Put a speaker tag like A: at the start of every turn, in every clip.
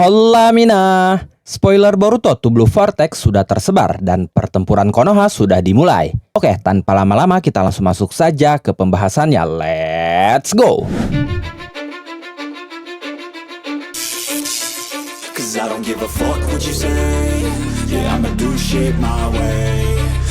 A: Hola Mina! Spoiler Boruto to Blue Vortex sudah tersebar dan pertempuran Konoha sudah dimulai. Oke, tanpa lama-lama kita langsung masuk saja ke pembahasannya. Let's go!
B: Cause I don't give a fuck what you say. Yeah, I'ma do shit my way.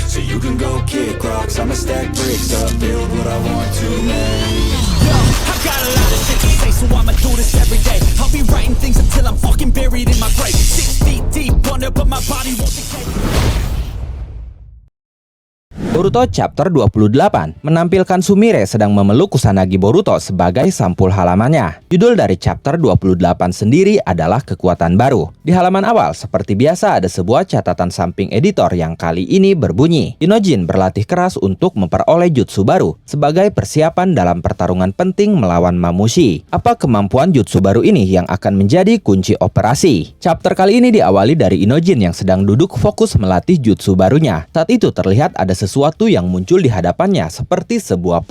B: So you can go kick rocks, I'ma stack bricks up, build what I want to make. Yo, I got a lot of shit to say, so I'ma do this every day. I'll be writing things until I'm fucking buried in my grave. 6 feet deep under, but my body won't decay.
A: Boruto Chapter 28 menampilkan Sumire sedang memeluk Kusanagi Boruto sebagai sampul halamannya. Judul dari Chapter 28 sendiri adalah kekuatan baru. Di halaman awal, seperti biasa ada sebuah catatan samping editor yang kali ini berbunyi, Inojin berlatih keras untuk memperoleh jutsu baru sebagai persiapan dalam pertarungan penting melawan Mamushi. Apa kemampuan jutsu baru ini yang akan menjadi kunci operasi? Chapter kali ini diawali dari Inojin yang sedang duduk fokus melatih jutsu barunya. Saat itu terlihat ada sesuatu yang muncul di hadapannya seperti sebuah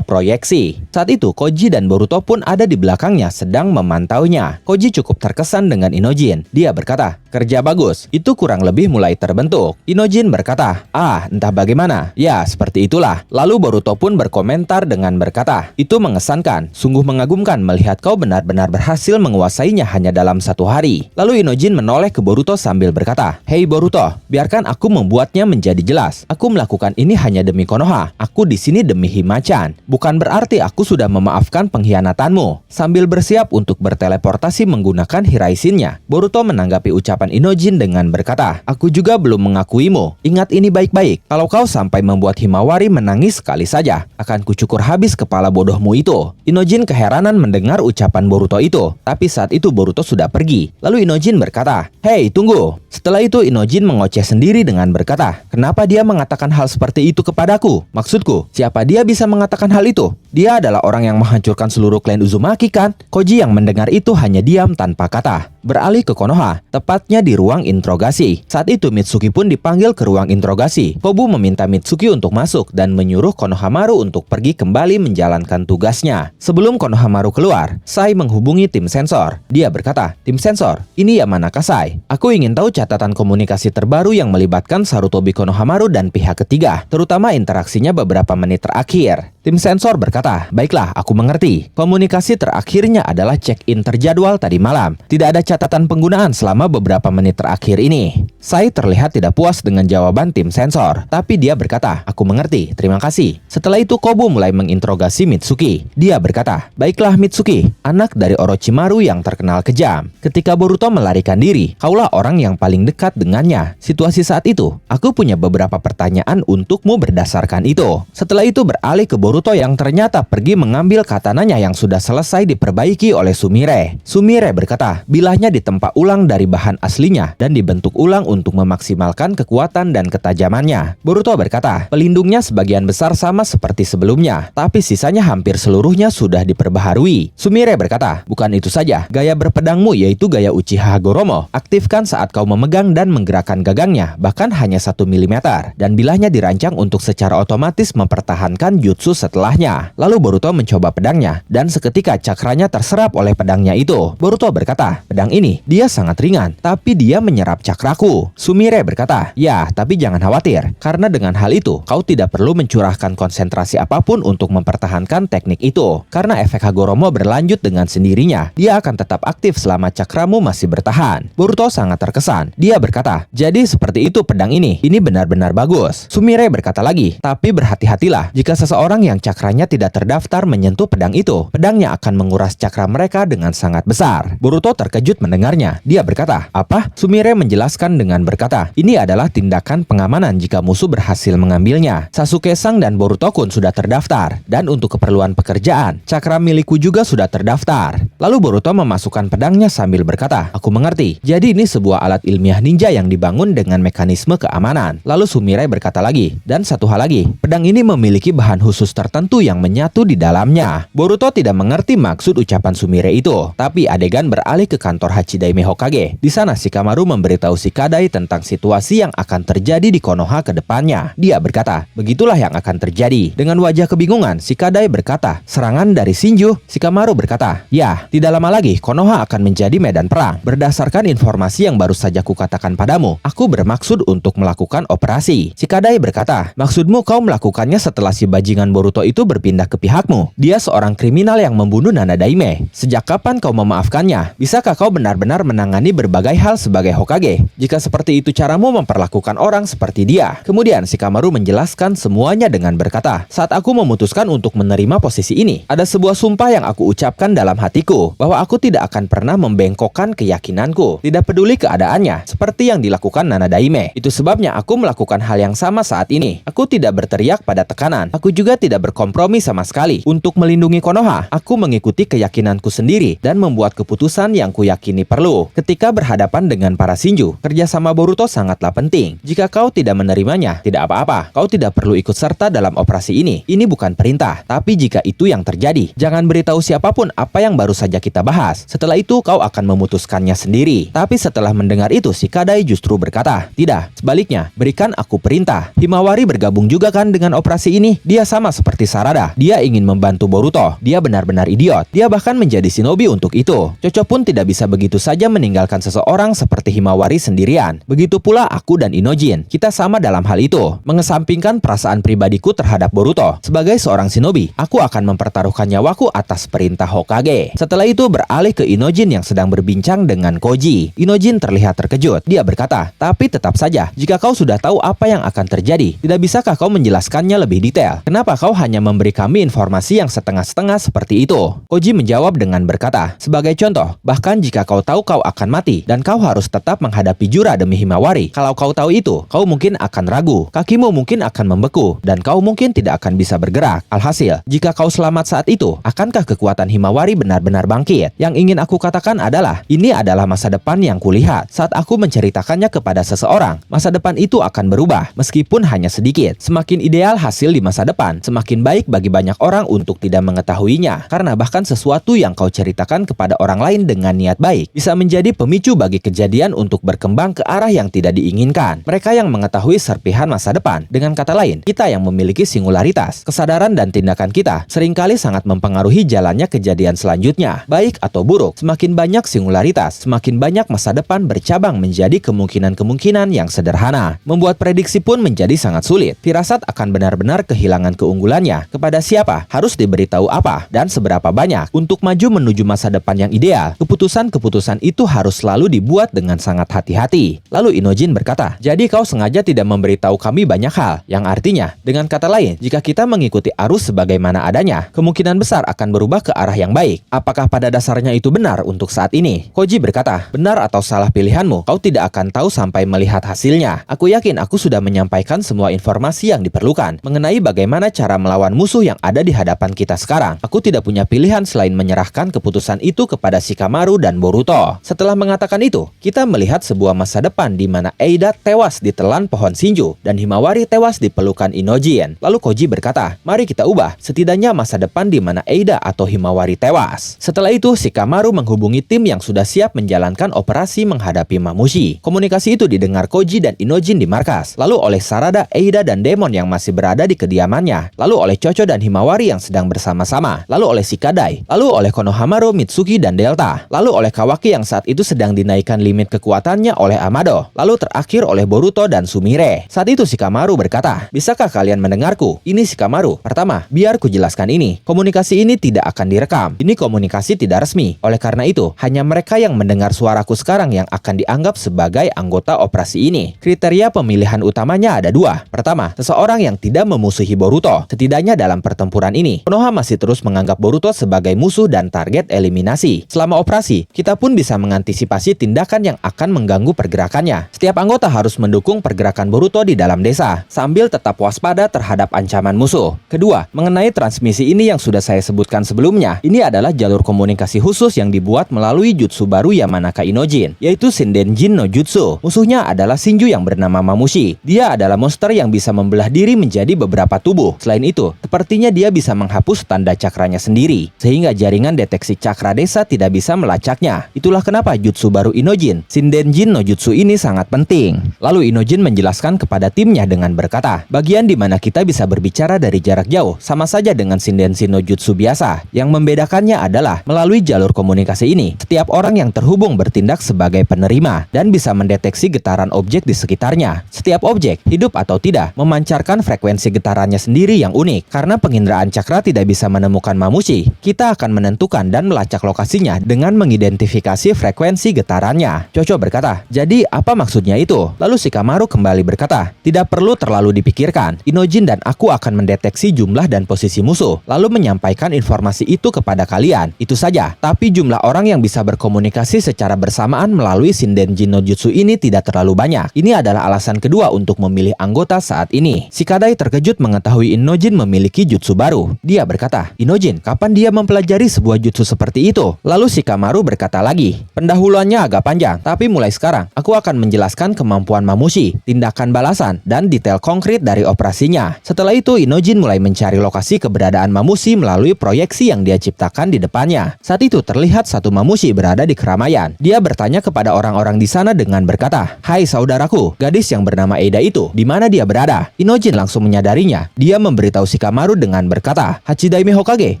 A: proyeksi. Saat itu Koji dan Boruto pun ada di belakangnya sedang memantaunya. Koji cukup terkesan dengan Inojin. Dia berkata, "Kerja bagus, itu kurang lebih mulai terbentuk." Inojin berkata, "Entah bagaimana. Ya, seperti itulah." Lalu Boruto pun berkomentar dengan berkata, "Itu mengesankan, sungguh mengagumkan melihat kau benar-benar berhasil menguasainya hanya dalam 1 hari." Lalu Inojin menoleh ke Boruto sambil berkata, "Hei Boruto, biarkan aku membuatnya menjadi jelas. Aku melakukan ini hanya demi Konoha. Aku di sini demi Himachan. Bukan berarti aku sudah memaafkan pengkhianatanmu." Sambil bersiap untuk berteleportasi menggunakan Hiraishin-nya, Boruto menanggapi ucapan Inojin dengan berkata, "Aku juga belum mengakuimu. Ingat ini baik-baik. Kalau kau sampai membuat Himawari menangis sekali saja, akan kucukur habis kepala bodohmu itu." Inojin keheranan mendengar ucapan Boruto itu. Tapi saat itu Boruto sudah pergi. Lalu Inojin berkata, "Hei, tunggu." Setelah itu Inojin mengoceh sendiri dengan berkata, "Kenapa dia mengatakan hal seperti itu kepadaku? Maksudku, siapa dia bisa mengatakan hal itu? Dia adalah orang yang menghancurkan seluruh klan Uzumaki kan?" Koji yang mendengar itu hanya diam tanpa kata. Beralih ke Konoha, tepatnya di ruang interogasi. Saat itu Mitsuki pun dipanggil ke ruang interogasi. Kobu meminta Mitsuki untuk masuk dan menyuruh Konohamaru untuk pergi kembali menjalankan tugasnya. Sebelum Konohamaru keluar, Sai menghubungi tim sensor. Dia berkata, "Tim sensor, ini Yamanaka Sai. Aku ingin tahu catatan komunikasi terbaru yang melibatkan Sarutobi Konohamaru dan pihak ketiga, terutama interaksinya beberapa menit terakhir." Tim sensor berkata, "Baiklah, aku mengerti. Komunikasi terakhirnya adalah check-in terjadwal tadi malam. Tidak ada catatan penggunaan selama beberapa menit terakhir ini." Sai terlihat tidak puas dengan jawaban tim sensor, tapi dia berkata, "Aku mengerti, terima kasih." Setelah itu Kobu mulai menginterogasi Mitsuki. Dia berkata, "Baiklah Mitsuki, anak dari Orochimaru yang terkenal kejam. Ketika Boruto melarikan diri, kaulah orang yang paling dekat dengannya. Situasi saat itu, aku punya beberapa pertanyaan untukmu berdasarkan itu." Setelah itu beralih ke Boruto yang ternyata pergi mengambil katananya yang sudah selesai diperbaiki oleh Sumire. Sumire berkata, bilahnya ditempa ulang dari bahan aslinya dan dibentuk ulang untuk memaksimalkan kekuatan dan ketajamannya. Boruto berkata, pelindungnya sebagian besar sama seperti sebelumnya, tapi sisanya hampir seluruhnya sudah diperbaharui. Sumire berkata, bukan itu saja, gaya berpedangmu yaitu gaya Uchiha Hagoromo, aktifkan saat kau memegang dan menggerakkan gagangnya, bahkan hanya 1 mm, dan bilahnya dirancang untuk secara otomatis mempertahankan jutsu setelahnya. Lalu Boruto mencoba pedangnya, dan seketika cakranya terserap oleh pedangnya itu. Boruto berkata, pedang ini, dia sangat ringan, tapi dia menyerap cakraku. Sumire berkata, ya, tapi jangan khawatir, karena dengan hal itu, kau tidak perlu mencurahkan konsentrasi apapun untuk mempertahankan teknik itu. Karena efek Hagoromo berlanjut dengan sendirinya, dia akan tetap aktif selama cakramu masih bertahan. Boruto sangat terkesan. Dia berkata, jadi seperti itu pedang ini benar-benar bagus. Sumire berkata lagi, tapi berhati-hatilah, jika seseorang yang cakranya tidak terdaftar menyentuh pedang itu, pedangnya akan menguras cakra mereka dengan sangat besar. Boruto terkejut mendengarnya. Dia berkata, apa? Sumire menjelaskan dengan berkata, ini adalah tindakan pengamanan jika musuh berhasil mengambilnya. Sasuke-san dan Boruto-kun sudah terdaftar, dan untuk keperluan pekerjaan, cakra milikku juga sudah terdaftar. Lalu Boruto memasukkan pedangnya sambil berkata, aku mengerti. Jadi ini sebuah alat ilmiah ninja yang dibangun dengan mekanisme keamanan. Lalu Sumire berkata lagi, dan satu hal lagi, pedang ini memiliki bahan khusus tertentu yang menyatu di dalamnya. Boruto tidak mengerti maksud ucapan Sumire itu, tapi adegan beralih ke kantor Hachidaime Hokage. Di sana Shikamaru memberitahu Shikada Shikadai tentang situasi yang akan terjadi di Konoha ke depannya. Dia berkata, begitulah yang akan terjadi. Dengan wajah kebingungan, Shikadai berkata, serangan dari Shinju. Shikamaru berkata, ya, tidak lama lagi Konoha akan menjadi medan perang. Berdasarkan informasi yang baru saja kukatakan padamu, aku bermaksud untuk melakukan operasi. Shikadai berkata, maksudmu kau melakukannya setelah si bajingan Boruto itu berpindah ke pihakmu? Dia seorang kriminal yang membunuh Nana Daime. Sejak kapan kau memaafkannya? Bisakah kau benar-benar menangani berbagai hal sebagai Hokage? Jika seperti itu caramu memperlakukan orang seperti dia. Kemudian Shikamaru menjelaskan semuanya dengan berkata, saat aku memutuskan untuk menerima posisi ini, ada sebuah sumpah yang aku ucapkan dalam hatiku, bahwa aku tidak akan pernah membengkokkan keyakinanku, tidak peduli keadaannya, seperti yang dilakukan Nana Daime. Itu sebabnya aku melakukan hal yang sama saat ini. Aku tidak berteriak pada tekanan. Aku juga tidak berkompromi sama sekali. Untuk melindungi Konoha, aku mengikuti keyakinanku sendiri dan membuat keputusan yang kuyakini perlu. Ketika berhadapan dengan para Shinju, kerjasama Boruto sangatlah penting. Jika kau tidak menerimanya, tidak apa-apa. Kau tidak perlu ikut serta dalam operasi ini. Ini bukan perintah. Tapi jika itu yang terjadi, jangan beritahu siapapun apa yang baru saja kita bahas. Setelah itu kau akan memutuskannya sendiri. Tapi setelah mendengar itu, Shikadai justru berkata, tidak, sebaliknya, berikan aku perintah. Himawari bergabung juga kan dengan operasi ini? Dia sama seperti Sarada. Dia ingin membantu Boruto. Dia benar-benar idiot. Dia bahkan menjadi shinobi untuk itu. Chocho pun tidak bisa begitu saja meninggalkan seseorang seperti Himawari sendirian. Begitu pula aku dan Inojin. Kita sama dalam hal itu. Mengesampingkan perasaan pribadiku terhadap Boruto. Sebagai seorang shinobi, aku akan mempertaruhkan nyawaku atas perintah Hokage. Setelah itu beralih ke Inojin yang sedang berbincang dengan Koji. Inojin terlihat terkejut. Dia berkata, tapi tetap saja, jika kau sudah tahu apa yang akan terjadi, tidak bisakah kau menjelaskannya lebih detail? Kenapa kau hanya memberi kami informasi yang setengah-setengah seperti itu? Koji menjawab dengan berkata, sebagai contoh, bahkan jika kau tahu kau akan mati dan kau harus tetap menghadapi Jura demi Himawari, kalau kau tahu itu, kau mungkin akan ragu, kakimu mungkin akan membeku, dan kau mungkin tidak akan bisa bergerak. Alhasil, jika kau selamat saat itu, akankah kekuatan Himawari benar-benar bangkit? Yang ingin aku katakan adalah, ini adalah masa depan yang kulihat. Saat aku menceritakannya kepada seseorang, masa depan itu akan berubah, meskipun hanya sedikit. Semakin ideal hasil di masa depan, semakin baik bagi banyak orang untuk tidak mengetahuinya. Karena bahkan sesuatu yang kau ceritakan kepada orang lain dengan niat baik, bisa menjadi pemicu bagi kejadian untuk berkembang ke arah yang tidak diinginkan. Mereka yang mengetahui serpihan masa depan. Dengan kata lain, kita yang memiliki singularitas, kesadaran dan tindakan kita, seringkali sangat mempengaruhi jalannya kejadian selanjutnya. Baik atau buruk, semakin banyak singularitas, semakin banyak masa depan bercabang menjadi kemungkinan-kemungkinan yang sederhana. Membuat prediksi pun menjadi sangat sulit. Firasat akan benar-benar kehilangan keunggulannya. Kepada siapa, harus diberitahu apa, dan seberapa banyak. Untuk maju menuju masa depan yang ideal, keputusan-keputusan itu harus selalu dibuat dengan sangat hati-hati. Lalu Inojin berkata, jadi kau sengaja tidak memberitahu kami banyak hal, yang artinya, dengan kata lain, jika kita mengikuti arus sebagaimana adanya, kemungkinan besar akan berubah ke arah yang baik. Apakah pada dasarnya itu benar untuk saat ini? Koji berkata, benar atau salah pilihanmu, kau tidak akan tahu sampai melihat hasilnya. Aku yakin aku sudah menyampaikan semua informasi yang diperlukan mengenai bagaimana cara melawan musuh yang ada di hadapan kita sekarang. Aku tidak punya pilihan selain menyerahkan keputusan itu kepada Shikamaru dan Boruto. Setelah mengatakan itu, kita melihat sebuah masa depan di mana Eida tewas ditelan pohon Shinju dan Himawari tewas di pelukan Inojin. Lalu Koji berkata, mari kita ubah setidaknya masa depan di mana Eida atau Himawari tewas. Setelah itu, Shikamaru menghubungi tim yang sudah siap menjalankan operasi menghadapi Mamushi. Komunikasi itu didengar Koji dan Inojin di markas, lalu oleh Sarada, Eida, dan Demon yang masih berada di kediamannya, lalu oleh Chocho dan Himawari yang sedang bersama-sama, lalu oleh Shikadai, lalu oleh Konohamaru, Mitsuki, dan Delta, lalu oleh Kawaki yang saat itu sedang dinaikkan limit kekuatannya oleh Amado, lalu terakhir oleh Boruto dan Sumire. Saat itu Shikamaru berkata, bisakah kalian mendengarku? Ini Shikamaru. Pertama, biar ku jelaskan ini. Komunikasi ini tidak akan direkam. Ini komunikasi tidak resmi. Oleh karena itu, hanya mereka yang mendengar suaraku sekarang yang akan dianggap sebagai anggota operasi ini. Kriteria pemilihan utamanya ada dua. Pertama, seseorang yang tidak memusuhi Boruto. Setidaknya dalam pertempuran ini, Konoha masih terus menganggap Boruto sebagai musuh dan target eliminasi. Selama operasi, kita pun bisa mengantisipasi tindakan yang akan mengganggu pergerakannya. Setiap anggota harus mendukung pergerakan Boruto di dalam desa, sambil tetap waspada terhadap ancaman musuh. Kedua, mengenai transmisi ini yang sudah saya sebutkan sebelumnya, ini adalah jalur komunikasi khusus yang dibuat melalui jutsu baru Yamanaka Inojin, yaitu Shindenjin no Jutsu. Musuhnya adalah Shinju yang bernama Mamushi. Dia adalah monster yang bisa membelah diri menjadi beberapa tubuh. Selain itu, sepertinya dia bisa menghapus tanda cakranya sendiri, sehingga jaringan deteksi cakra desa tidak bisa melacaknya. Itulah kenapa jutsu baru Inojin, Shindenjin no Jutsu jutsu ini sangat penting. Lalu Inojin menjelaskan kepada timnya dengan berkata, bagian di mana kita bisa berbicara dari jarak jauh sama saja dengan Shindenshi no Jutsu biasa. Yang membedakannya adalah melalui jalur komunikasi ini, setiap orang yang terhubung bertindak sebagai penerima dan bisa mendeteksi getaran objek di sekitarnya. Setiap objek, hidup atau tidak, memancarkan frekuensi getarannya sendiri yang unik. Karena penginderaan cakra tidak bisa menemukan mamushi, kita akan menentukan dan melacak lokasinya dengan mengidentifikasi frekuensi getarannya. Chocho berkata, jadi apa maksudnya itu? Lalu Shikamaru kembali berkata, tidak perlu terlalu dipikirkan. Inojin dan aku akan mendeteksi jumlah dan posisi musuh, lalu menyampaikan informasi itu kepada kalian. Itu saja. Tapi jumlah orang yang bisa berkomunikasi secara bersamaan melalui Shindenji no Jutsu ini tidak terlalu banyak. Ini adalah alasan kedua untuk memilih anggota saat ini. Shikadai terkejut mengetahui Inojin memiliki jutsu baru. Dia berkata, Inojin, kapan dia mempelajari sebuah jutsu seperti itu? Lalu Shikamaru berkata lagi, pendahuluannya agak panjang, tapi mulai sekarang aku akan menjelaskan kemampuan mamushi, tindakan balasan, dan detail konkret dari operasinya. Setelah itu Inojin mulai mencari lokasi keberadaan mamushi melalui proyeksi yang dia ciptakan di depannya. Saat itu terlihat satu mamushi berada di keramaian. Dia bertanya kepada orang-orang di sana dengan berkata, hai saudaraku, gadis yang bernama Eida itu, di mana dia berada? Inojin langsung menyadarinya. Dia memberitahu Shikamaru dengan berkata, Hachidaime Hokage,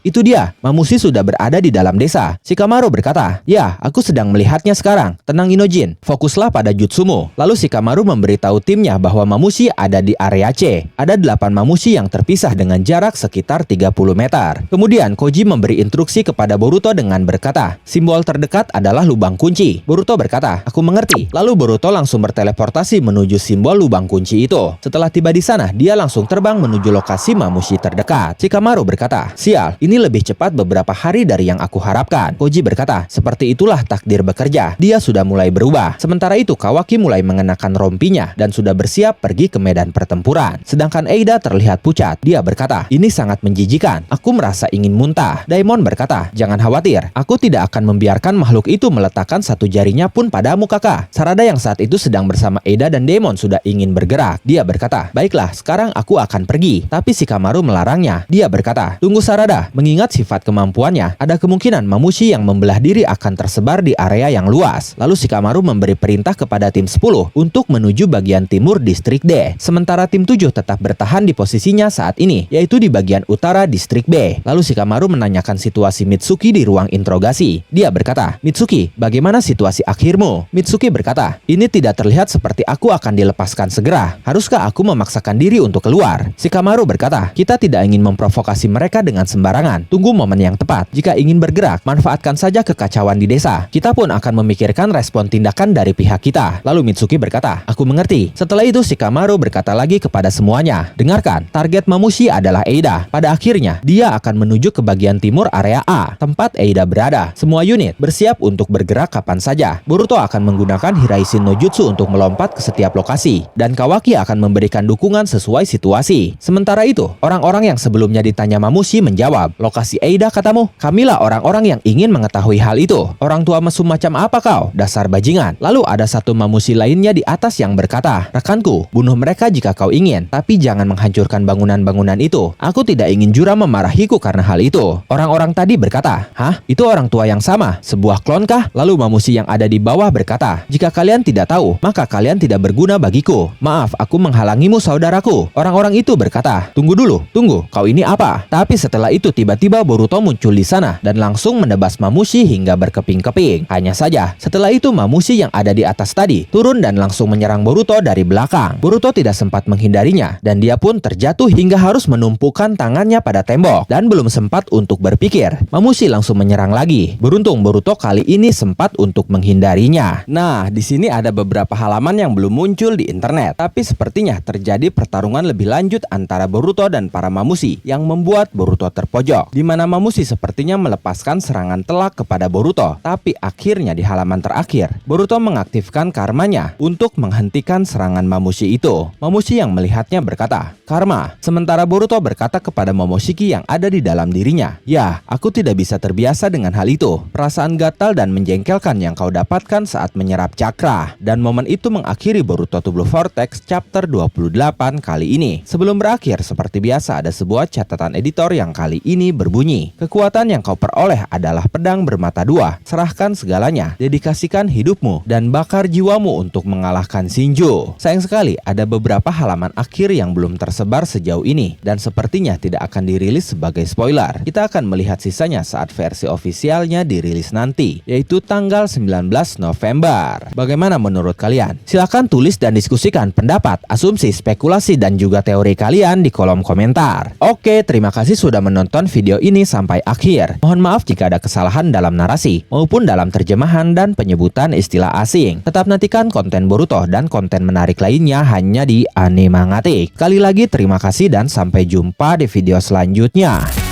A: itu dia, mamushi sudah berada di dalam desa. Shikamaru berkata, ya, aku sedang melihatnya sekarang. Tenang Inojin, fokuslah pada jutsumu. Lalu Shikamaru memberitahu timnya bahwa mamushi ada di area C. Ada 8 mamushi yang terpisah dengan jarak sekitar 30 meter. Kemudian Koji memberi instruksi kepada Boruto dengan berkata, simbol terdekat adalah lubang kunci. Boruto berkata, aku mengerti. Lalu Boruto langsung berteleportasi menuju simbol lubang kunci itu. Setelah tiba di sana, dia langsung terbang menuju lokasi mamushi terdekat. Shikamaru berkata, sial, ini lebih cepat beberapa hari dari yang aku harapkan. Koji berkata, seperti itulah takdir bekerja. Dia sudah mulai berubah. Sementara itu Kawaki mulai mengenakan rompinya dan sudah bersiap pergi ke medan pertempuran. Sedangkan Eida terlihat pucat. Dia berkata, ini sangat menjijikan. Aku merasa ingin muntah. Daimon berkata, jangan khawatir. Aku tidak akan membiarkan makhluk itu meletakkan satu jarinya pun padamu kakak. Sarada yang saat itu sedang bersama Eida dan Daimon sudah ingin bergerak. Dia berkata, baiklah, sekarang aku akan pergi. Tapi Shikamaru melarangnya. Dia berkata, tunggu Sarada. Mengingat sifat kemampuannya, ada kemungkinan mamushi yang membelah diri akan tersebar di area yang luas. Lalu Shikamaru memberi perintah kepada tim 10 untuk menuju bagian timur distrik D. Sementara tim 7 tetap bertahan di posisinya saat ini, yaitu di bagian utara distrik B. Lalu Shikamaru menanyakan situasi Mitsuki di ruang interogasi. Dia berkata, Mitsuki, bagaimana situasi akhirmu? Mitsuki berkata, ini tidak terlihat seperti aku akan dilepaskan segera. Haruskah aku memaksakan diri untuk keluar? Shikamaru berkata, kita tidak ingin memprovokasi mereka dengan sembarangan. Tunggu momen yang tepat. Jika ingin bergerak, manfaatkan saja kekacauan di desa. Kita pun akan memikirkan respon tindakan dari pihak kita. Lalu Mitsuki berkata, aku mengerti. Setelah itu Shikamaru berkata lagi kepada semuanya, dengarkan, target mamushi adalah Eida. Pada akhirnya, dia akan menuju ke bagian timur area A, tempat Eida berada. Semua unit bersiap untuk bergerak kapan saja. Boruto akan menggunakan Hiraishin no Jutsu untuk melompat ke setiap lokasi, dan Kawaki akan memberikan dukungan sesuai situasi. Sementara itu, orang-orang yang sebelumnya ditanya mamushi menjawab, lokasi Eida katamu? Kamilah orang-orang yang ingin mengetahui hal itu. Orang tua mesum macam apa kau? Dasar bajingan. Lalu ada satu mamushi lainnya di atas yang berkata, rekanku, bunuh mereka jika kau ingin, tapi jangan menghancurkan bangunan-bangunan itu. Aku tidak ingin Jura memarahiku karena hal itu. Orang-orang tadi berkata, hah? Itu orang tua yang sama? Sebuah klon kah? Lalu mamushi yang ada di bawah berkata, jika kalian tidak tahu, maka kalian tidak berguna bagiku. Maaf, aku menghalangimu saudaraku. Orang-orang itu berkata, tunggu dulu, tunggu, kau ini apa? Tapi setelah itu tiba-tiba Boruto muncul di sana dan langsung menebas mamushi hingga berkeping-keping. Hanya saja, setelah itu mamushi yang ada di atas tadi turun dan langsung menyerang Boruto dari belakang. Boruto tidak sempat menghindarinya dan dia pun terjatuh hingga harus menumpukan tangannya pada tembok dan belum sempat untuk berpikir. Mamushi langsung menyerang lagi. Beruntung Boruto kali ini sempat untuk menghindarinya. Nah, di sini ada beberapa halaman yang belum muncul di internet, tapi sepertinya terjadi pertarungan lebih lanjut antara Boruto dan para mamushi yang membuat Boruto terpojok, di mana mamushi sepertinya melepaskan serangan telak kepada Boruto. Tapi akhirnya di halaman terakhir, Boruto mengaktifkan karmanya untuk menghentikan serangan mamushi itu. Mamushi yang melihatnya berkata, karma. Sementara Boruto berkata kepada Momoshiki yang ada di dalam dirinya, ya, aku tidak bisa terbiasa dengan hal itu. Perasaan gatal dan menjengkelkan yang kau dapatkan saat menyerap cakra. Dan momen itu mengakhiri Boruto to Blue Vortex chapter 28 kali ini. Sebelum berakhir, seperti biasa ada sebuah catatan editor yang kali ini berbunyi, kekuatan yang kau peroleh adalah pedang bermata dua. Serahkan segalanya, dedikasikan hidupmu, dan bakat membakar jiwamu untuk mengalahkan Shinjo. Sayang sekali ada beberapa halaman akhir yang belum tersebar sejauh ini dan sepertinya tidak akan dirilis sebagai spoiler. Kita akan melihat sisanya saat versi ofisialnya dirilis nanti, yaitu tanggal 19 November. Bagaimana menurut kalian? Silahkan tulis dan diskusikan pendapat, asumsi, spekulasi, dan juga teori kalian di kolom komentar. Oke, terima kasih sudah menonton video ini sampai akhir. Mohon maaf jika ada kesalahan dalam narasi maupun dalam terjemahan dan penyebutan istilah asing. Tetap nantikan konten Boruto dan konten menarik lainnya hanya di Animangatik. Sekali lagi terima kasih dan sampai jumpa di video selanjutnya.